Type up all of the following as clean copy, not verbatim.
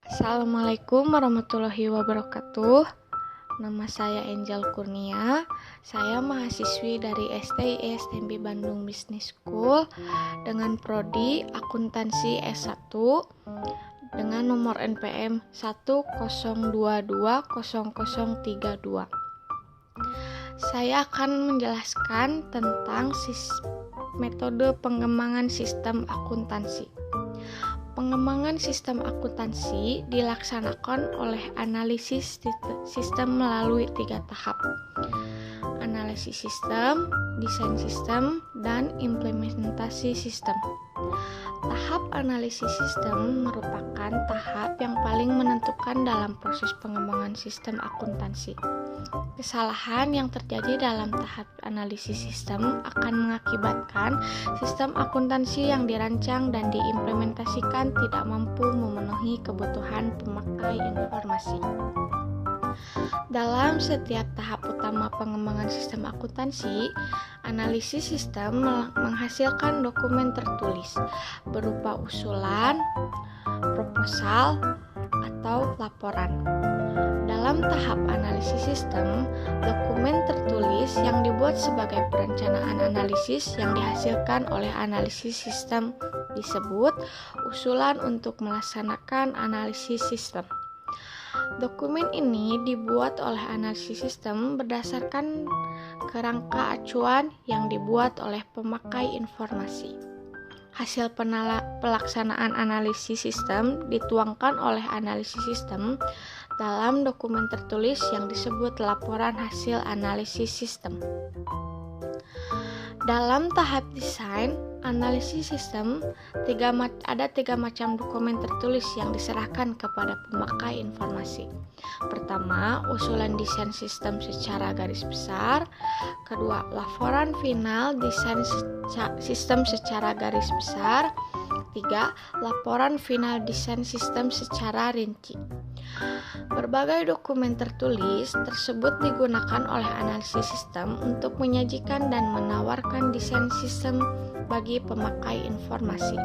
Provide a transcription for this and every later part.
Assalamualaikum warahmatullahi wabarakatuh. Nama saya Angel Kurnia. Saya mahasiswi dari STI STMB Bandung Business School dengan prodi Akuntansi S1 dengan nomor NPM 102200032. Saya akan menjelaskan tentang metode pengembangan sistem akuntansi. Pengembangan sistem akuntansi dilaksanakan oleh analisis sistem melalui 3 tahap: analisis sistem, desain sistem, dan implementasi sistem. Tahap analisis sistem merupakan tahap yang paling menentukan dalam proses pengembangan sistem akuntansi. Kesalahan yang terjadi dalam tahap analisis sistem akan mengakibatkan sistem akuntansi yang dirancang dan diimplementasikan tidak mampu memenuhi kebutuhan pemakai informasi. Dalam setiap tahap utama pengembangan sistem akuntansi, analisis sistem menghasilkan dokumen tertulis berupa usulan, proposal, atau laporan. Dalam tahap analisis sistem, dokumen tertulis yang dibuat sebagai perencanaan analisis yang dihasilkan oleh analisis sistem disebut usulan untuk melaksanakan analisis sistem. Dokumen ini dibuat oleh analisis sistem berdasarkan kerangka acuan yang dibuat oleh pemakai informasi. Hasil pelaksanaan analisis sistem dituangkan oleh analisis sistem dalam dokumen tertulis yang disebut laporan hasil analisis sistem. Dalam tahap desain analisis sistem, ada 3 macam dokumen tertulis yang diserahkan kepada pemakai informasi. Pertama, usulan desain sistem secara garis besar. Kedua, laporan final desain sistem secara garis besar. 3. Laporan final desain sistem secara rinci. Berbagai dokumen tertulis tersebut digunakan oleh analisis sistem untuk menyajikan dan menawarkan desain sistem bagi pemakai informasi.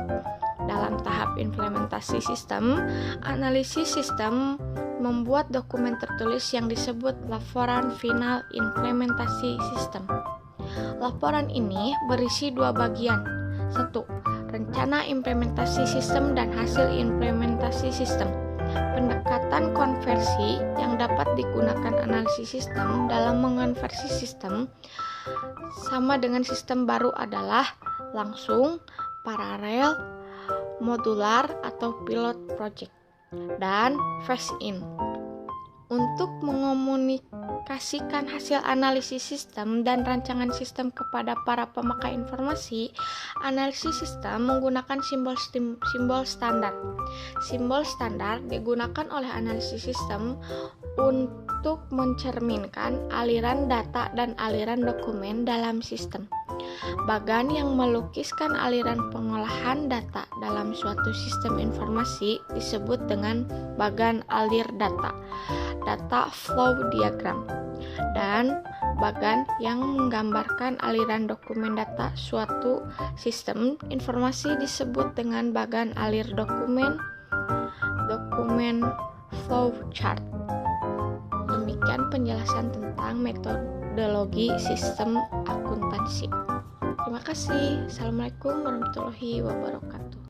Dalam tahap implementasi sistem, analisis sistem membuat dokumen tertulis yang disebut laporan final implementasi sistem. Laporan ini berisi 2 bagian. 1. Rencana implementasi sistem dan hasil implementasi sistem. Pendekatan konversi yang dapat digunakan analisis sistem dalam mengonversi sistem sama dengan sistem baru adalah langsung, paralel, modular atau pilot project, dan phase-in. Untuk mengkomunikasikan hasil analisis sistem dan rancangan sistem kepada para pemakai informasi, analisis sistem menggunakan simbol standar. Simbol standar digunakan oleh analisis sistem untuk mencerminkan aliran data dan aliran dokumen dalam sistem. Bagan yang melukiskan aliran pengolahan data dalam suatu sistem informasi disebut dengan bagan alir data flow diagram, dan bagan yang menggambarkan aliran dokumen data suatu sistem informasi disebut dengan bagan alir dokumen flow chart. Demikian penjelasan tentang metodologi sistem akuntansi. Terima kasih. Assalamualaikum warahmatullahi wabarakatuh.